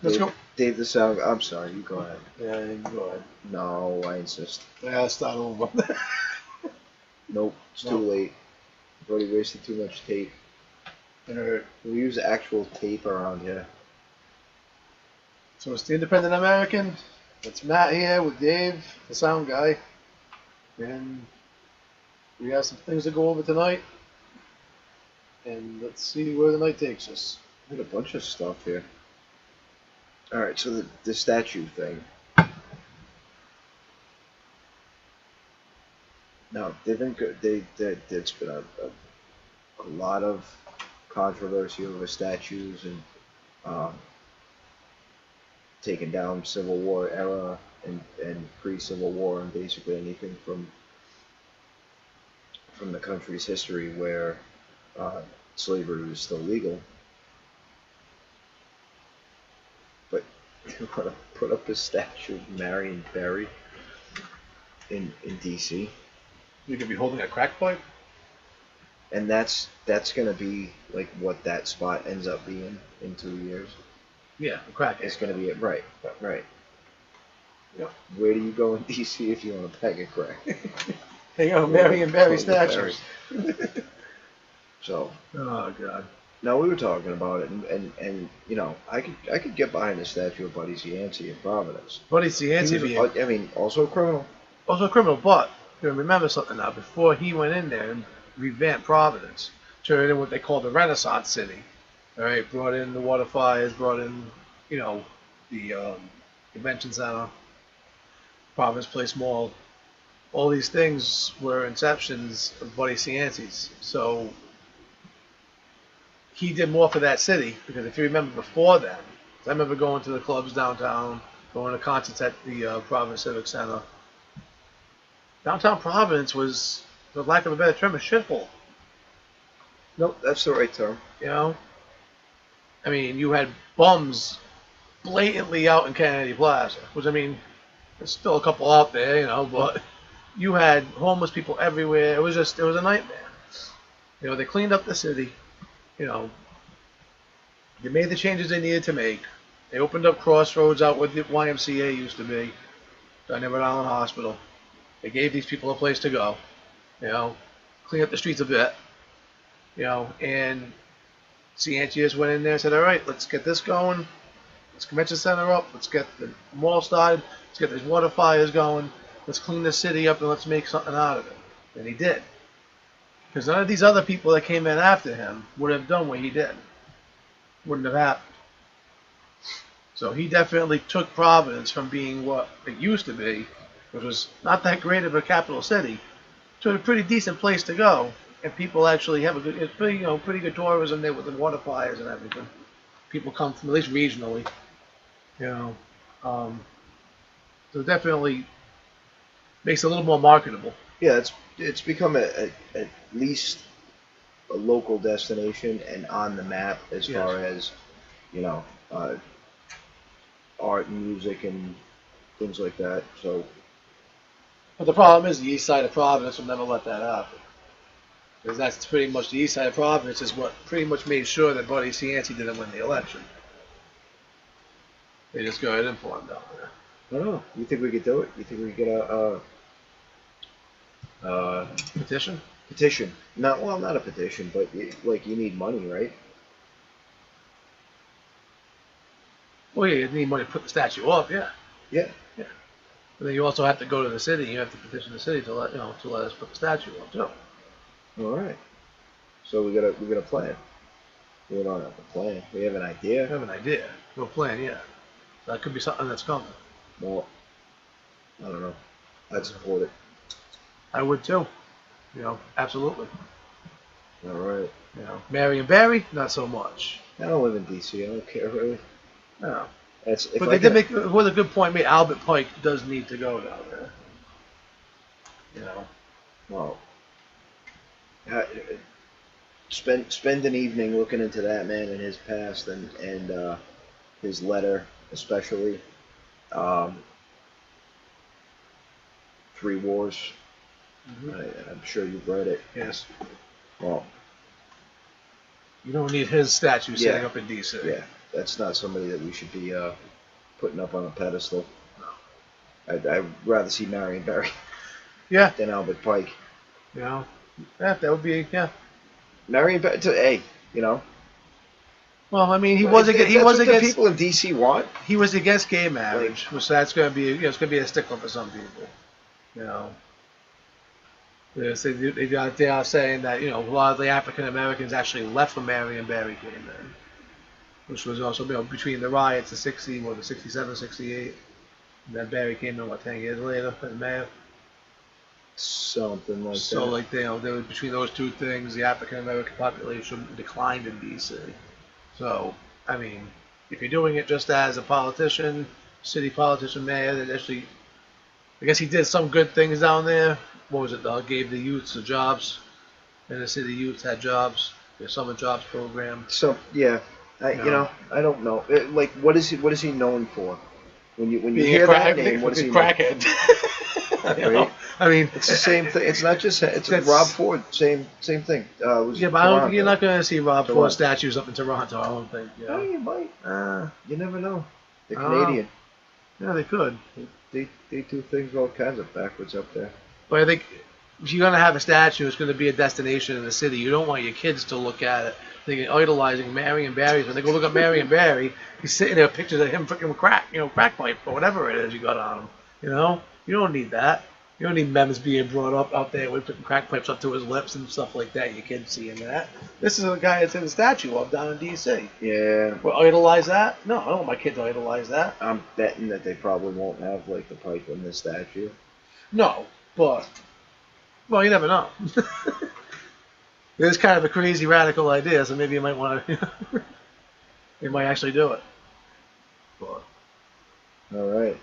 Let's go. Dave the Sound. I'm sorry. You go ahead. Yeah, you go ahead. No, I insist. Yeah, start over. Nope. It's too late. I've already wasted too much tape. Alright. We use actual tape around here. So it's the Independent American. It's Matt here with Dave, the sound guy. And we have some things to go over tonight. And let's see where the night takes us. I got a bunch of stuff here. Alright, so the statue thing. No, they've been good. It's been a lot of controversy over statues and taking down Civil War era and pre-Civil War and basically anything from the country's history where slavery was still legal. But they want to put up a statue of Marion Barry in D.C. You could be holding a crack pipe. And that's gonna be like what that spot ends up being in 2 years. Yeah, a crack. It's gonna be it, right? Right. Yeah. Where do you go in D.C. if you want to peg a crack? Hey, yo, Marion Barry statues. So. Oh God. No, we were talking about it, and you know, I could get behind the statue of Buddy Cianci in Providence. Buddy Cianci, I mean, also a criminal. Also a criminal, but you gotta remember something now. Before he went in there and revamped Providence, turned it in what they call the Renaissance City. All right, brought in the water fires, brought in, you know, the convention center, Providence Place Mall. All these things were inceptions of Buddy Cianci's. So he did more for that city because if you remember before that, I remember going to the clubs downtown, going to concerts at the Providence Civic Center. Downtown Providence was, for lack of a better term, a shithole. Nope, that's the right term. You know, I mean, you had bums blatantly out in Kennedy Plaza, which I mean, there's still a couple out there, you know, but you had homeless people everywhere. It was a nightmare. You know, they cleaned up the city. You know, they made the changes they needed to make. They opened up Crossroads out where the YMCA used to be, down there at Island Hospital. They gave these people a place to go. You know, clean up the streets a bit. You know, and Cianci just went in there and said, all right, let's get this going. Let's convention center up. Let's get the mall started. Let's get these water fires going. Let's clean the city up and let's make something out of it. And he did. Because none of these other people that came in after him would have done what he did. Wouldn't have happened. So he definitely took Providence from being what it used to be, which was not that great of a capital city, to a pretty decent place to go. And people actually have it's pretty, you know, pretty good tourism there with the water fires and everything. People come from, at least regionally, you know. So definitely makes it a little more marketable. Yeah, it's become at least a local destination and on the map as far as, you know, art and music and things like that. So. But the problem is the east side of Providence will never let that happen. Because that's pretty much the east side of Providence is what pretty much made sure that Buddy Cianci didn't win the election. They just go ahead and for him down there. I don't know. You think we could do it? You think we could get a petition? Petition. Not a petition, but like you need money, right? Well, yeah, you need money to put the statue up, yeah. Yeah. Yeah. But then you also have to go to the city. You have to petition the city to let us put the statue up too. All right. So we got a plan. We don't have a plan. We have an idea. We have an idea. No plan, yeah. That could be something that's coming. Well, I don't know. I'd support it. I would too. You know, absolutely. All right. You know, Marion Barry, not so much. I don't live in D.C. I don't care really. No. But they did make with a good point made. Albert Pike does need to go down there. You know. Well. Spend an evening looking into that man and his past and his letter, especially. 3 Wars. Mm-hmm. I'm sure you've read it. Yes. Well, you don't need his statue sitting up in D.C. Yeah. that's not somebody that we should be putting up on a pedestal. I'd rather see Marion Barry Yeah, than Albert Pike. you know, yeah, that would be yeah. Marion Barry, hey, you know, Well, I mean, he if, was if against that's what the people in DC want. he was against gay marriage, so that's going to be it's going to be a stickler for some people. You know, they are saying that a lot of the African Americans actually left when Marion Barry came in, which was also between the riots of 60, what the 67, 68, and then Barry came in 10 years later as mayor. Something like So that. like there was, between those two things, the African American population declined in DC. So I mean, if you're doing it just as a politician, city politician, mayor, that actually, I guess he did some good things down there. What was it? Gave the youths the jobs, and the city youths had jobs. The summer jobs program. So yeah, I don't know. Like, what is he known for? When you Being hear that name, what is he known? crackhead. Right? I mean, It's the same thing. It's not just it's That's- Rob Ford. Same thing. Was yeah, but I don't think you're Toronto. not going to see Rob Toronto. Ford statues up in Toronto. I don't think. Oh, you might. You never know. They're I don't know. Canadian. Yeah, they could. They do things all kinds of backwards up there. But I think if you're going to have a statue, it's going to be a destination in the city. You don't want your kids to look at it thinking, idolizing Marion Barry. When they go look at Marion Barry, he's sitting there with pictures of him freaking with crack pipe or whatever it is you got on him. You don't need that. You don't need memes being brought up out there with putting crack pipes up to his lips and stuff like that. Your kids seeing that. This is a guy that's in the statue of down in D.C. Yeah. Well, idolize that? No, I don't want my kids to idolize that. I'm betting that they probably won't have like the pipe in this statue. No, but well, you never know. It's kind of a crazy radical idea, so maybe you might want to. You might actually do it. But All right.